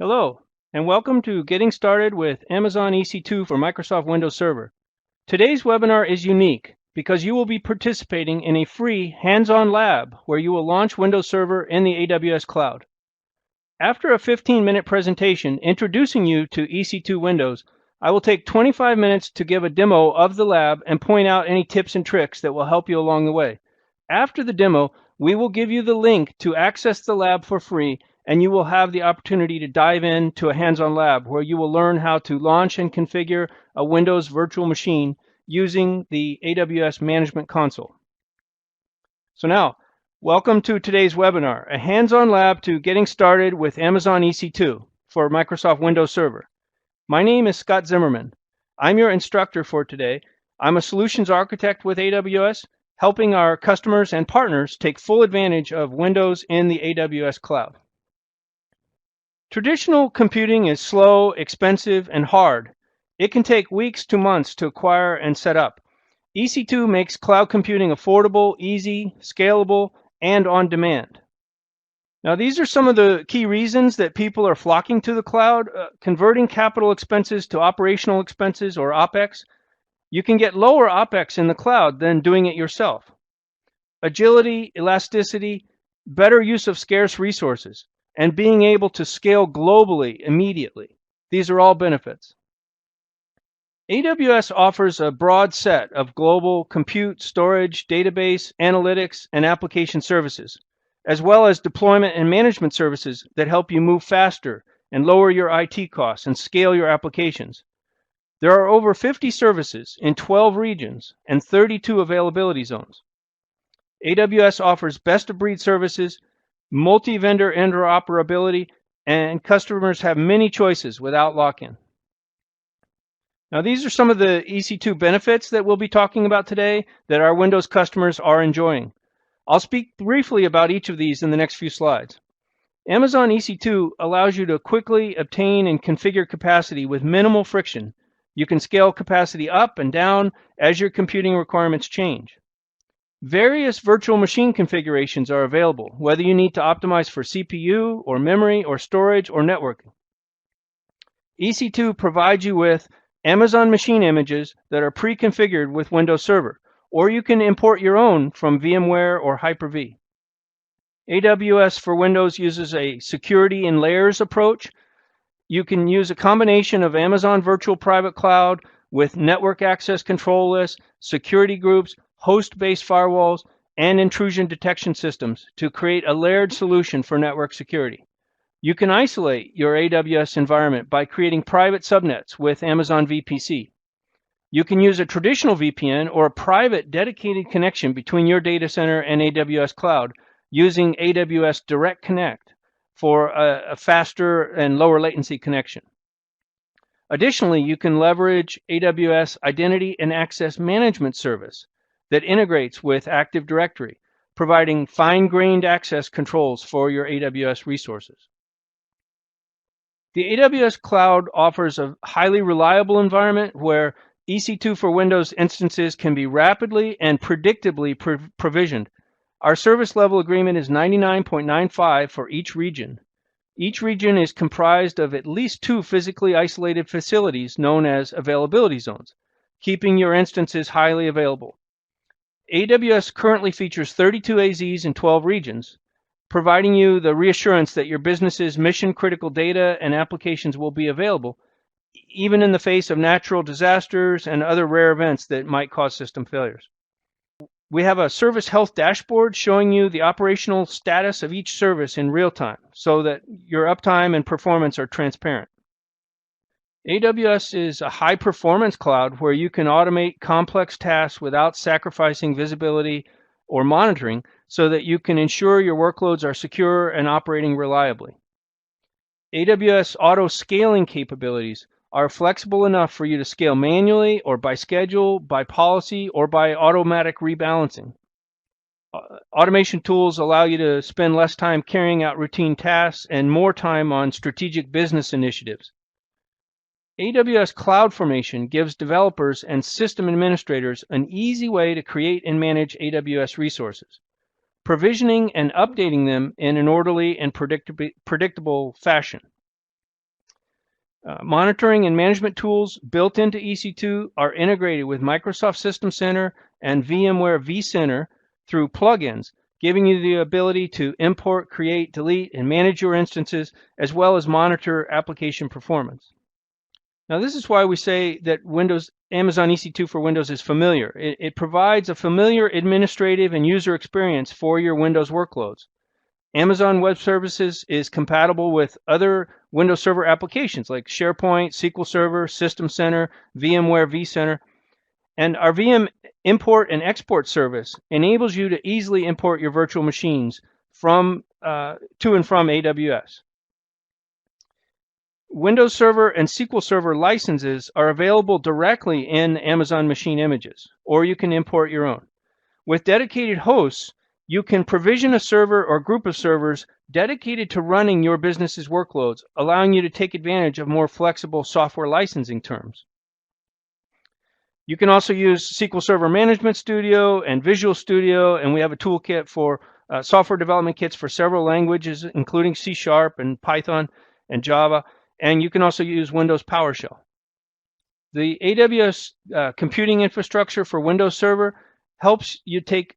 Hello, and welcome to Getting Started with Amazon EC2 for Microsoft Windows Server. Today's webinar is unique because you will be participating in a free hands-on lab where you will launch Windows Server in the AWS cloud. After a 15-minute presentation introducing you to EC2 Windows, I will take 25 minutes to give a demo of the lab and point out any tips and tricks that will help you along the way. After the demo, we will give you the link to access the lab for free, and you will have the opportunity to dive into a hands-on lab where you will learn how to launch and configure a Windows virtual machine using the AWS Management Console. So now, welcome to today's webinar, a hands-on lab to getting started with Amazon EC2 for Microsoft Windows Server. My name is Scott Zimmerman. I'm your instructor for today. I'm a solutions architect with AWS, helping our customers and partners take full advantage of Windows in the AWS cloud. Traditional computing is slow, expensive, and hard. It can take weeks to months to acquire and set up. EC2 makes cloud computing affordable, easy, scalable, and on demand. Now, these are some of the key reasons that people are flocking to the cloud. Converting capital expenses to operational expenses, or OpEx. You can get lower OpEx in the cloud than doing it yourself. Agility, elasticity, better use of scarce resources, and being able to scale globally immediately. These are all benefits. AWS offers a broad set of global compute, storage, database, analytics, and application services, as well as deployment and management services that help you move faster and lower your IT costs and scale your applications. There are over 50 services in 12 regions and 32 availability zones. AWS offers best-of-breed services, multi-vendor interoperability, and customers have many choices without lock-in. Now, these are some of the EC2 benefits that we'll be talking about today that our Windows customers are enjoying. I'll speak briefly about each of these in the next few slides. Amazon EC2 allows you to quickly obtain and configure capacity with minimal friction. You can scale capacity up and down as your computing requirements change. Various virtual machine configurations are available, whether you need to optimize for CPU or memory or storage or networking. EC2 provides you with Amazon machine images that are pre-configured with Windows Server, or you can import your own from VMware or Hyper-V. AWS for Windows uses a security in layers approach. You can use a combination of Amazon Virtual Private Cloud with network access control lists, security groups, host-based firewalls, and intrusion detection systems to create a layered solution for network security. You can isolate your AWS environment by creating private subnets with Amazon VPC. You can use a traditional VPN or a private dedicated connection between your data center and AWS cloud using AWS Direct Connect for a faster and lower latency connection. Additionally, you can leverage AWS Identity and Access Management Service that integrates with Active Directory, providing fine-grained access controls for your AWS resources. The AWS cloud offers a highly reliable environment where EC2 for Windows instances can be rapidly and predictably provisioned. Our service level agreement is 99.95 for each region. Each region is comprised of at least 2 physically isolated facilities known as availability zones, keeping your instances highly available. AWS currently features 32 AZs in 12 regions, providing you the reassurance that your business's mission-critical data and applications will be available, even in the face of natural disasters and other rare events that might cause system failures. We have a service health dashboard showing you the operational status of each service in real time so that your uptime and performance are transparent. AWS is a high-performance cloud where you can automate complex tasks without sacrificing visibility or monitoring so that you can ensure your workloads are secure and operating reliably. AWS auto-scaling capabilities are flexible enough for you to scale manually or by schedule, by policy, or by automatic rebalancing. Automation tools allow you to spend less time carrying out routine tasks and more time on strategic business initiatives. AWS CloudFormation gives developers and system administrators an easy way to create and manage AWS resources, provisioning and updating them in an orderly and predictable fashion. Monitoring and management tools built into EC2 are integrated with Microsoft System Center and VMware vCenter through plugins, giving you the ability to import, create, delete, and manage your instances, as well as monitor application performance. Now, this is why we say that Amazon EC2 for Windows is familiar. It provides a familiar administrative and user experience for your Windows workloads. Amazon Web Services is compatible with other Windows Server applications like SharePoint, SQL Server, System Center, VMware vCenter. And our VM import and export service enables you to easily import your virtual machines to and from AWS. Windows Server and SQL Server licenses are available directly in Amazon Machine Images, or you can import your own. With dedicated hosts, you can provision a server or group of servers dedicated to running your business's workloads, allowing you to take advantage of more flexible software licensing terms. You can also use SQL Server Management Studio and Visual Studio, and we have a toolkit for software development kits for several languages, including C# and Python and Java, and you can also use Windows PowerShell. The AWS computing infrastructure for Windows Server helps you take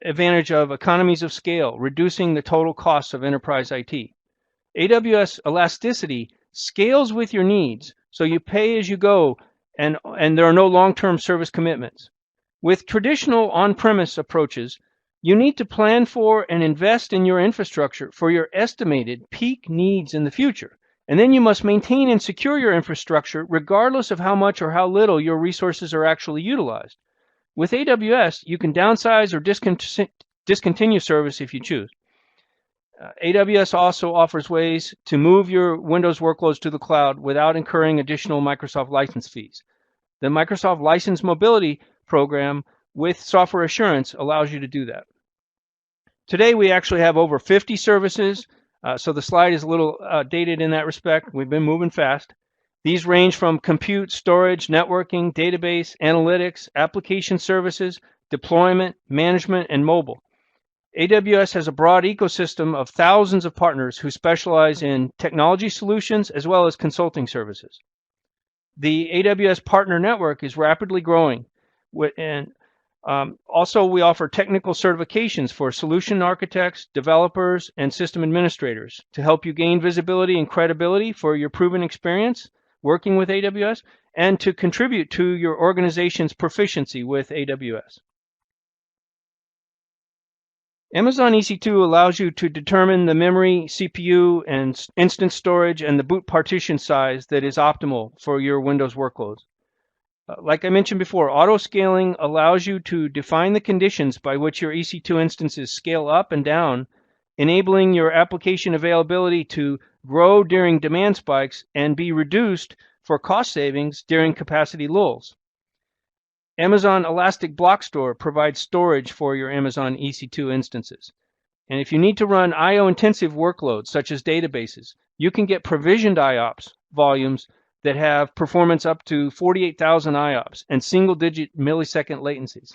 advantage of economies of scale, reducing the total cost of enterprise IT. AWS elasticity scales with your needs, so you pay as you go, and there are no long-term service commitments. With traditional on-premise approaches, you need to plan for and invest in your infrastructure for your estimated peak needs in the future. And then you must maintain and secure your infrastructure regardless of how much or how little your resources are actually utilized. With AWS, you can downsize or discontinue service if you choose. AWS also offers ways to move your Windows workloads to the cloud without incurring additional Microsoft license fees. The Microsoft License Mobility Program with software assurance allows you to do that. Today, we actually have over 50 services, so the slide is a little dated in that respect. We've been moving fast. These range from compute, storage, networking, database, analytics, application services, deployment, management, and mobile. AWS has a broad ecosystem of thousands of partners who specialize in technology solutions as well as consulting services. The AWS Partner Network is rapidly growing, and also we offer technical certifications for solution architects, developers, and system administrators to help you gain visibility and credibility for your proven experience working with AWS and to contribute to your organization's proficiency with AWS. Amazon EC2 allows you to determine the memory, CPU, and instance storage and the boot partition size that is optimal for your Windows workloads. Like I mentioned before, auto-scaling allows you to define the conditions by which your EC2 instances scale up and down, enabling your application availability to grow during demand spikes and be reduced for cost savings during capacity lulls. Amazon Elastic Block Store provides storage for your Amazon EC2 instances. And if you need to run I/O-intensive workloads, such as databases, you can get provisioned IOPS volumes that have performance up to 48,000 IOPS and single-digit millisecond latencies.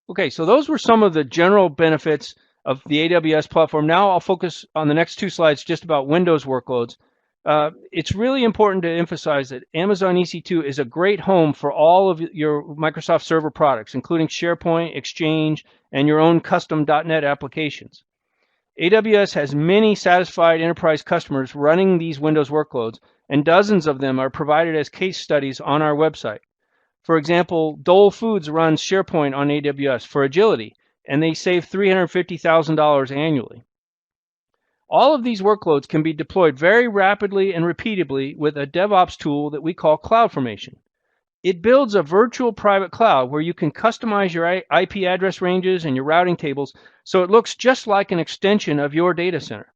Okay, so those were some of the general benefits of the AWS platform. Now I'll focus on the next two slides just about Windows workloads. It's really important to emphasize that Amazon EC2 is a great home for all of your Microsoft Server products, including SharePoint, Exchange, and your own custom .NET applications. AWS has many satisfied enterprise customers running these Windows workloads, and dozens of them are provided as case studies on our website. For example, Dole Foods runs SharePoint on AWS for agility, and they save $350,000 annually. All of these workloads can be deployed very rapidly and repeatably with a DevOps tool that we call CloudFormation. It builds a virtual private cloud where you can customize your IP address ranges and your routing tables so it looks just like an extension of your data center.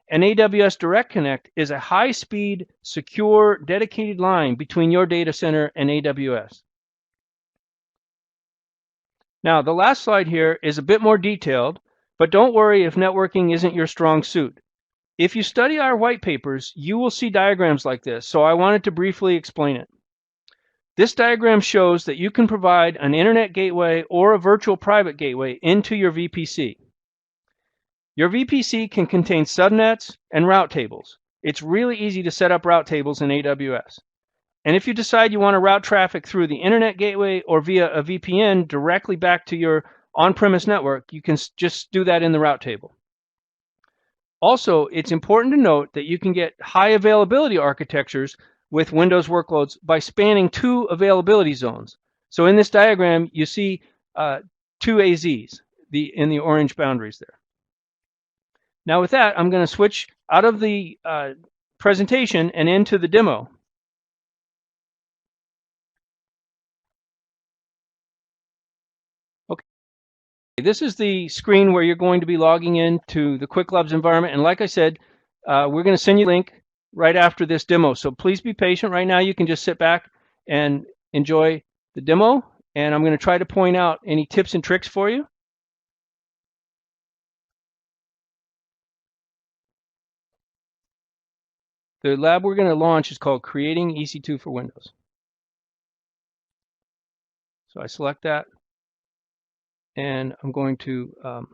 And AWS Direct Connect is a high-speed, secure, dedicated line between your data center and AWS. Now, the last slide here is a bit more detailed, but don't worry if networking isn't your strong suit. If you study our white papers, you will see diagrams like this, so I wanted to briefly explain it. This diagram shows that you can provide an internet gateway or a virtual private gateway into your VPC. Your VPC can contain subnets and route tables. It's really easy to set up route tables in AWS. And if you decide you want to route traffic through the internet gateway or via a VPN directly back to your on-premise network, you can just do that in the route table. Also, it's important to note that you can get high availability architectures with Windows workloads by spanning 2 availability zones. So in this diagram, you see 2 AZs in the orange boundaries there. Now with that, I'm going to switch out of the presentation and into the demo. Okay, this is the screen where you're going to be logging into the Quick Labs environment. And like I said, we're going to send you a link right after this demo. So please be patient. Right now, you can just sit back and enjoy the demo. And I'm going to try to point out any tips and tricks for you. The lab we're going to launch is called Creating EC2 for Windows. So I select that, and I'm going to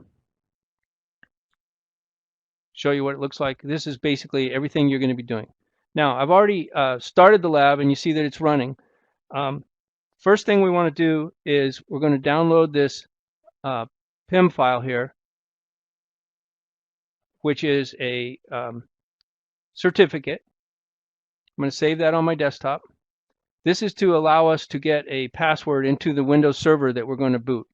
show you what it looks like. This is basically everything you're going to be doing. Now, I've already started the lab, and you see that it's running. First thing we want to do is we're going to download this PIM file here, which is a certificate. I'm going to save that on my desktop. This is to allow us to get a password into the Windows server that we're going to boot.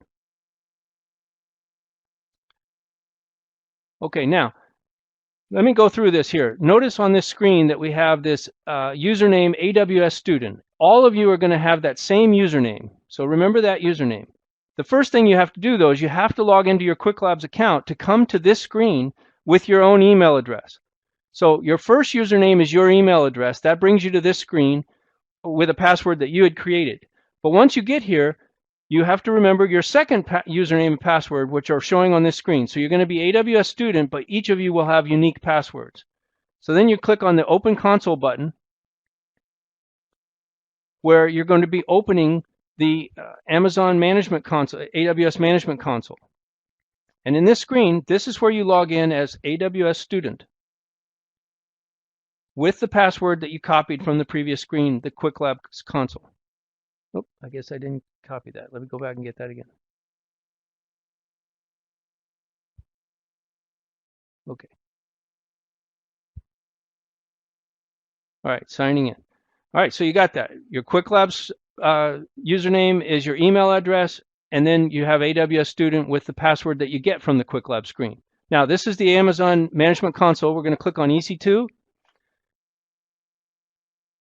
Okay, now let me go through this here. Notice on this screen that we have this username AWS student. All of you are going to have that same username. So remember that username. The first thing you have to do, though, is you have to log into your Quick Labs account to come to this screen with your own email address. So your first username is your email address. That brings you to this screen with a password that you had created. But once you get here, you have to remember your second username and password, which are showing on this screen. So you're going to be AWS student, but each of you will have unique passwords. So then you click on the Open Console button, where you're going to be opening the Amazon Management Console, AWS Management Console. And in this screen, this is where you log in as AWS student with the password that you copied from the previous screen, the Quick Labs console. Oh, I guess I didn't copy that. Let me go back and get that again. Okay. All right, signing in. All right, so you got that. Your Quick Labs username is your email address, and then you have AWS student with the password that you get from the Quick Labs screen. Now, this is the Amazon Management Console. We're going to click on EC2,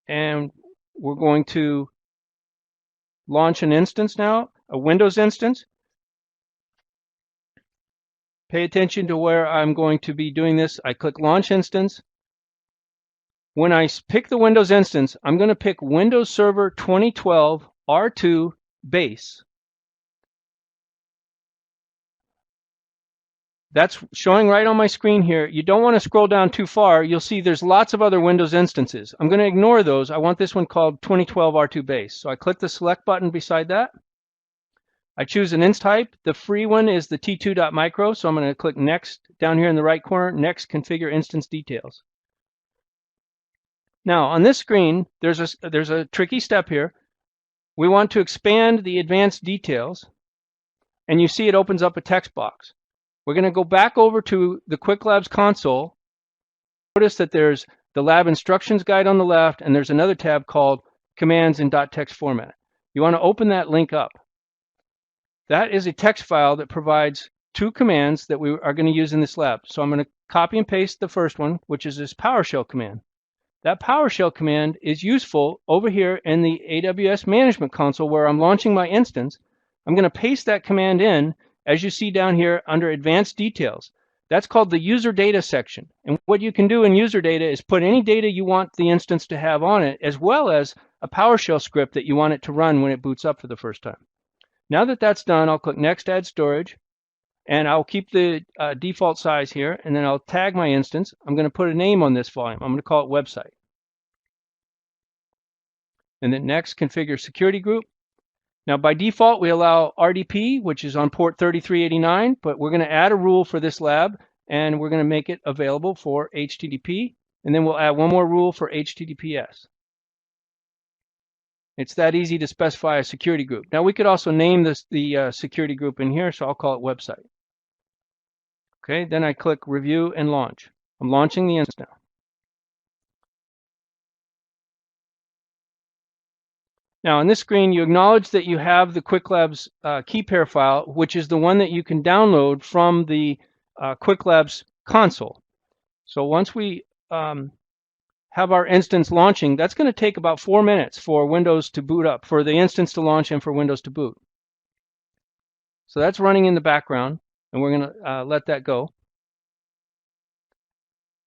and we're going to launch an instance now, a Windows instance. Pay attention to where I'm going to be doing this. I click Launch Instance. When I pick the Windows instance, I'm going to pick Windows Server 2012 R2 Base. That's showing right on my screen here. You don't want to scroll down too far. You'll see there's lots of other Windows instances. I'm going to ignore those. I want this one called 2012 R2 Base. So I click the Select button beside that. I choose an instance type. The free one is the T2.micro. So I'm going to click Next down here in the right corner. Next, Configure Instance Details. Now on this screen, there's a tricky step here. We want to expand the advanced details, and you see it opens up a text box. We're going to go back over to the Quick Labs console. Notice that there's the lab instructions guide on the left, and there's another tab called Commands in .text format. You want to open that link up. That is a text file that provides 2 commands that we are going to use in this lab. So I'm going to copy and paste the first one, which is this PowerShell command. That PowerShell command is useful over here in the AWS Management Console where I'm launching my instance. I'm going to paste that command in, as you see down here under Advanced Details. That's called the User Data section. And what you can do in User Data is put any data you want the instance to have on it, as well as a PowerShell script that you want it to run when it boots up for the first time. Now that that's done, I'll click Next, Add Storage, and I'll keep the default size here, and then I'll tag my instance. I'm going to put a name on this volume. I'm going to call it Website. And then next, Configure Security Group. Now by default, we allow RDP, which is on port 3389, but we're going to add a rule for this lab, and we're going to make it available for HTTP. and then we'll add one more rule for HTTPS. It's that easy to specify a security group. Now we could also name this the security group in here, so I'll call it website. Okay, then I click review and launch. I'm launching the instance now. Now on this screen, you acknowledge that you have the QuickLabs key pair file, which is the one that you can download from the QuickLabs console. So once we have our instance launching, that's going to take about 4 minutes for Windows to boot up, for the instance to launch and for Windows to boot. So that's running in the background, and we're going to let that go.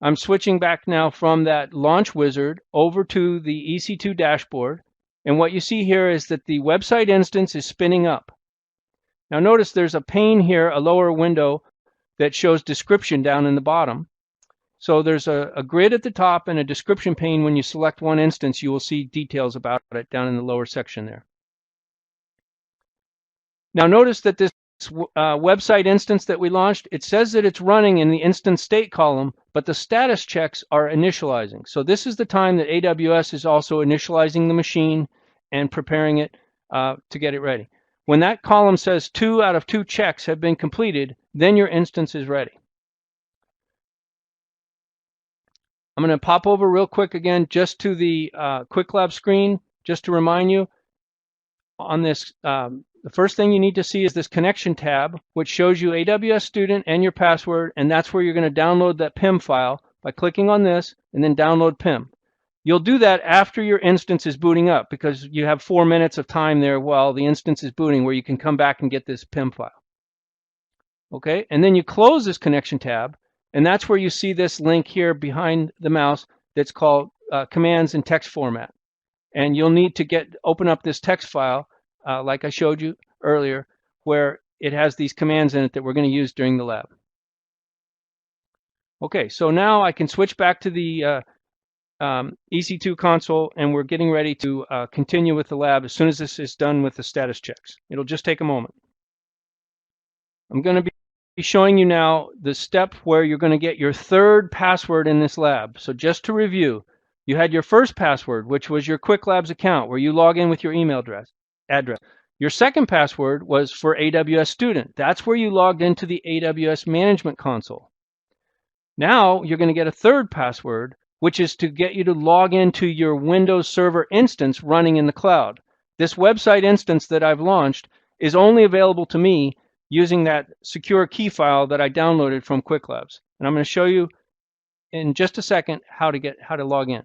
I'm switching back now from that launch wizard over to the EC2 dashboard. And what you see here is that the website instance is spinning up. Now notice there's a pane here, a lower window, that shows description down in the bottom. So there's a grid at the top and a description pane. When you select one instance, you will see details about it down in the lower section there. Now notice that this website instance that we launched, it says that it's running in the instance state column, but the status checks are initializing. So this is the time that AWS is also initializing the machine and preparing it to get it ready. When that column says 2 out of 2 checks have been completed, then your instance is ready. I'm going to pop over real quick again just to the QuickLabs screen, just to remind you on this. The first thing you need to see is this connection tab, which shows you AWS student and your password, and that's where you're going to download that PIM file by clicking on this and then download PIM. You'll do that after your instance is booting up, because you have 4 minutes of time there while the instance is booting where you can come back and get this PIM file. Okay, and then you close this connection tab, and that's where you see this link here behind the mouse that's called commands in text format. And you'll need to open up this text file like I showed you earlier, where it has these commands in it that we're going to use during the lab. Okay, so now I can switch back to the EC2 console, and we're getting ready to continue with the lab as soon as this is done with the status checks. It'll just take a moment. I'm going to be showing you now the step where you're going to get your third password in this lab. So just to review, you had your first password, which was your QuickLabs account, where you log in with your email address. Your second password was for AWS student. That's where you logged into the AWS management console. Now you're going to get a third password, which is to get you to log into your Windows Server instance running in the cloud. This website instance that I've launched is only available to me using that secure key file that I downloaded from QuickLabs. And I'm going to show you in just a second how to log in.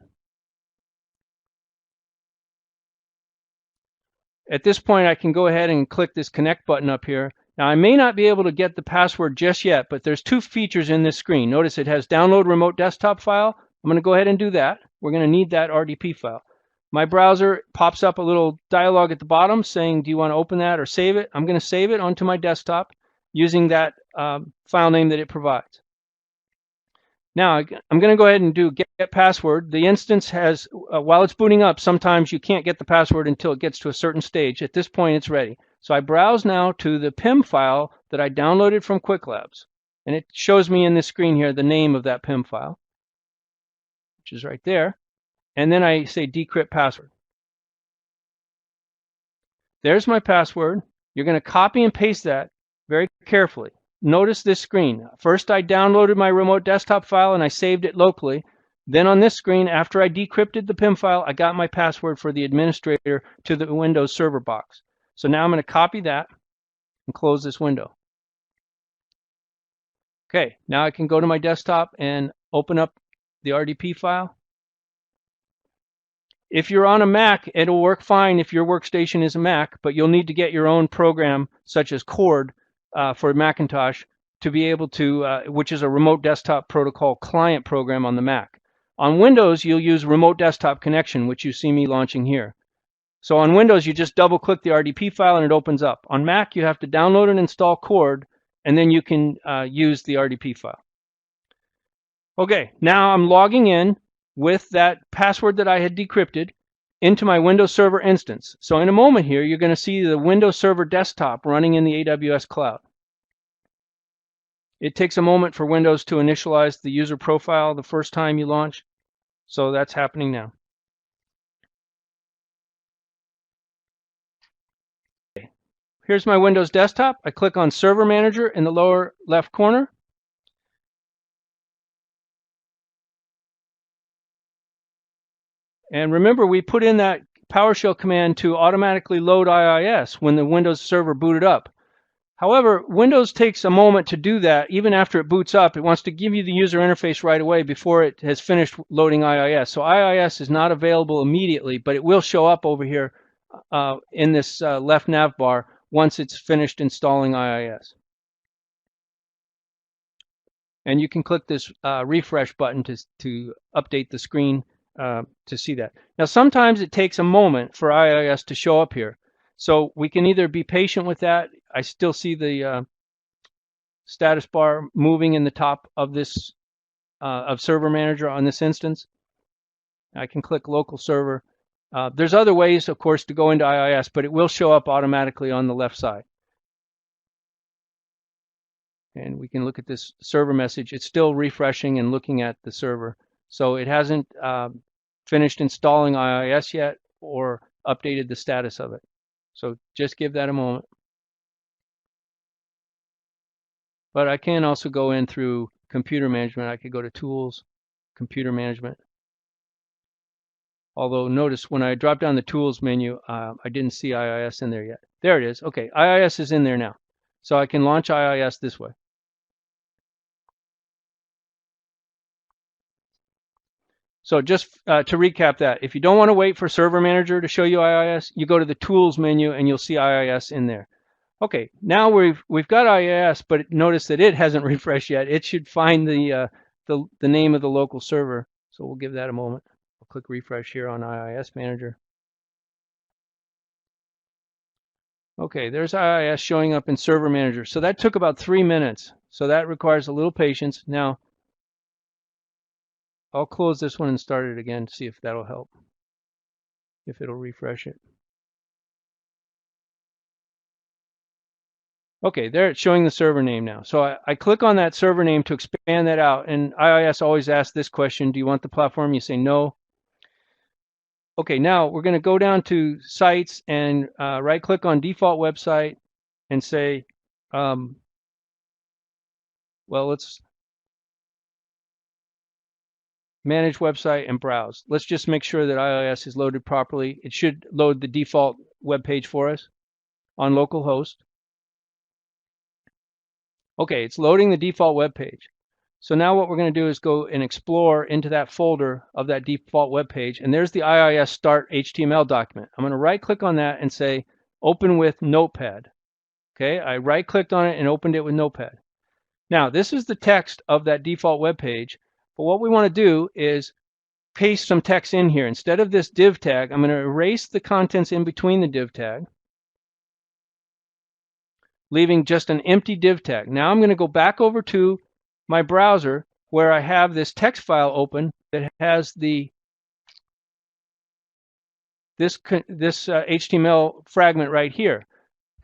At this point, I can go ahead and click this connect button up here. Now, I may not be able to get the password just yet, but there's 2 features in this screen. Notice it has download remote desktop file. I'm going to go ahead and do that. We're going to need that RDP file. My browser pops up a little dialog at the bottom saying, do you want to open that or save it? I'm going to save it onto my desktop using that file name that it provides. Now, I'm going to go ahead and do get password. The instance has, while it's booting up, sometimes you can't get the password until it gets to a certain stage. At this point, it's ready. So I browse now to the PIM file that I downloaded from QuickLabs. And it shows me in this screen here the name of that PIM file, which is right there. And then I say decrypt password. There's my password. You're going to copy and paste that very carefully. Notice this screen. First, I downloaded my remote desktop file and I saved it locally. Then on this screen, after I decrypted the PIM file, I got my password for the administrator to the Windows Server box. So now I'm going to copy that and close this window. Okay, now I can go to my desktop and open up the RDP file. If you're on a Mac, it'll work fine if your workstation is a Mac, but you'll need to get your own program, such as Cord, for Macintosh, to be able to, which is a remote desktop protocol client program on the Mac. On Windows, you'll use remote desktop connection, which you see me launching here. So on Windows, you just double click the RDP file and it opens up. On Mac, you have to download and install Cord, and then you can use the RDP file. Okay, now I'm logging in with that password that I had decrypted into my Windows Server instance. So in a moment here, you're going to see the Windows Server desktop running in the AWS cloud. It takes a moment for Windows to initialize the user profile the first time you launch. So that's happening now. Here's my Windows desktop. I click on Server Manager in the lower left corner. And remember, we put in that PowerShell command to automatically load IIS when the Windows server booted up. However, Windows takes a moment to do that. Even after it boots up, it wants to give you the user interface right away before it has finished loading IIS. So IIS is not available immediately, but it will show up over here in this left nav bar once it's finished installing IIS. And you can click this refresh button to update the screen to see that. Now, sometimes it takes a moment for IIS to show up here. So we can either be patient with that. I still see the status bar moving in the top of this of Server Manager on this instance. I can click Local Server. There's other ways, of course, to go into IIS, but it will show up automatically on the left side. And we can look at this server message. It's still refreshing and looking at the server. So it hasn't finished installing IIS yet or updated the status of it. So just give that a moment. But I can also go in through computer management. I could go to Tools, Computer Management. Although notice when I drop down the Tools menu, I didn't see IIS in there yet. There it is. Okay, IIS is in there now. So I can launch IIS this way. So just to recap that, if you don't want to wait for Server Manager to show you IIS, you go to the Tools menu and you'll see IIS in there. Okay, now we've got IIS, but notice that it hasn't refreshed yet. It should find the name of the local server. So we'll give that a moment. I'll click refresh here on IIS Manager. Okay, there's IIS showing up in Server Manager. So that took about 3 minutes. So that requires a little patience. Now, I'll close this one and start it again to see if that'll help, if it'll refresh it. Okay, there it's showing the server name now. So I click on that server name to expand that out. And IIS always asks this question, do you want the platform? You say no. Okay, now we're going to go down to Sites and right-click on Default Website and say, well, let's manage website and browse. Let's just make sure that IIS is loaded properly. It should load the default web page for us on localhost. Okay, it's loading the default web page. So now what we're going to do is go and explore into that folder of that default web page, and there's the IIS start HTML document. I'm going to right-click on that and say Open with Notepad. Okay, I right-clicked on it and opened it with Notepad. Now, this is the text of that default web page, but what we want to do is paste some text in here. Instead of this div tag, I'm going to erase the contents in between the div tag, leaving just an empty div tag. Now I'm going to go back over to my browser where I have this text file open that has this HTML fragment right here,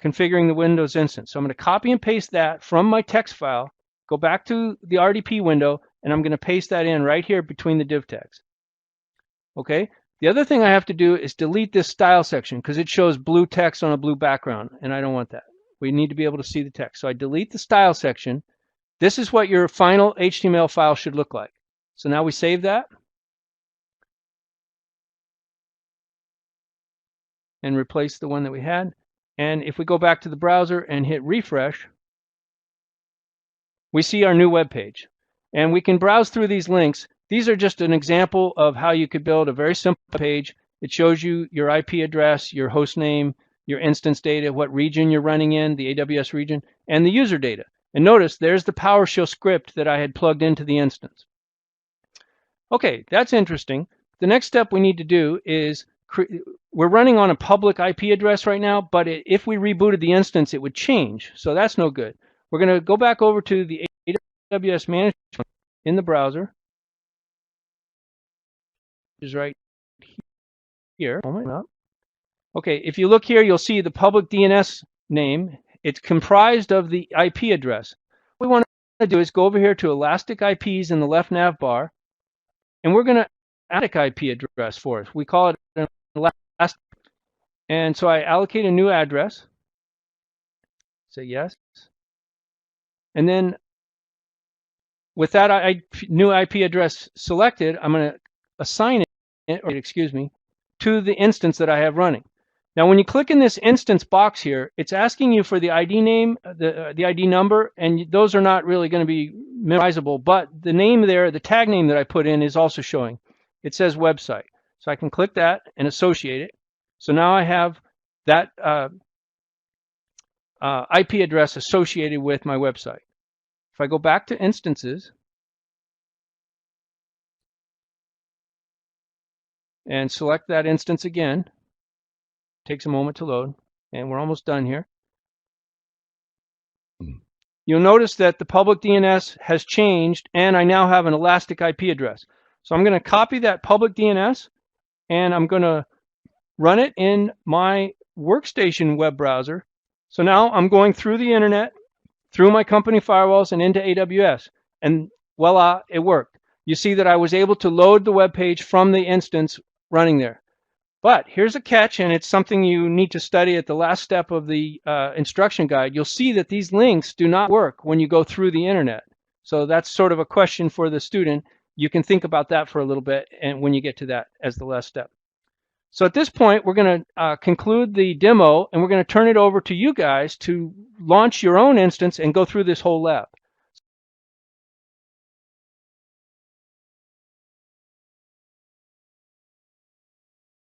configuring the Windows instance. So I'm going to copy and paste that from my text file, go back to the RDP window, and I'm going to paste that in right here between the div tags. Okay. The other thing I have to do is delete this style section because it shows blue text on a blue background, and I don't want that. We need to be able to see the text. So I delete the style section. This is what your final HTML file should look like. So now we save that and replace the one that we had. And if we go back to the browser and hit refresh, we see our new web page. And we can browse through these links. These are just an example of how you could build a very simple page. It shows you your IP address, your host name, your instance data, what region you're running in, the AWS region, and the user data. And notice there's the PowerShell script that I had plugged into the instance. Okay, that's interesting. The next step we need to do is, we're running on a public IP address right now, but if we rebooted the instance, it would change. So that's no good. We're going to go back over to the AWS management in the browser, which is right here. Okay, if you look here, you'll see the public DNS name. It's comprised of the IP address. What we want to do is go over here to Elastic IPs in the left nav bar, and we're going to static IP address for us. We call it an elastic. And so I allocate a new address. Say yes. And then with that new IP address selected, I'm going to assign it, or excuse me, to the instance that I have running. Now, when you click in this instance box here, it's asking you for the ID name, the ID number, and those are not really going to be memorizable, but the name there, the tag name that I put in is also showing. It says website. So I can click that and associate it. So now I have that IP address associated with my website. If I go back to instances and select that instance again, takes a moment to load, and we're almost done here. You'll notice that the public DNS has changed, and I now have an elastic IP address. So I'm going to copy that public DNS, and I'm going to run it in my workstation web browser. So now I'm going through the internet, through my company firewalls, and into AWS. And voila, it worked. You see that I was able to load the web page from the instance running there. But here's a catch, and it's something you need to study at the last step of the instruction guide. You'll see that these links do not work when you go through the internet. So that's sort of a question for the student. You can think about that for a little bit and when you get to that as the last step. So at this point, we're going to conclude the demo, and we're going to turn it over to you guys to launch your own instance and go through this whole lab.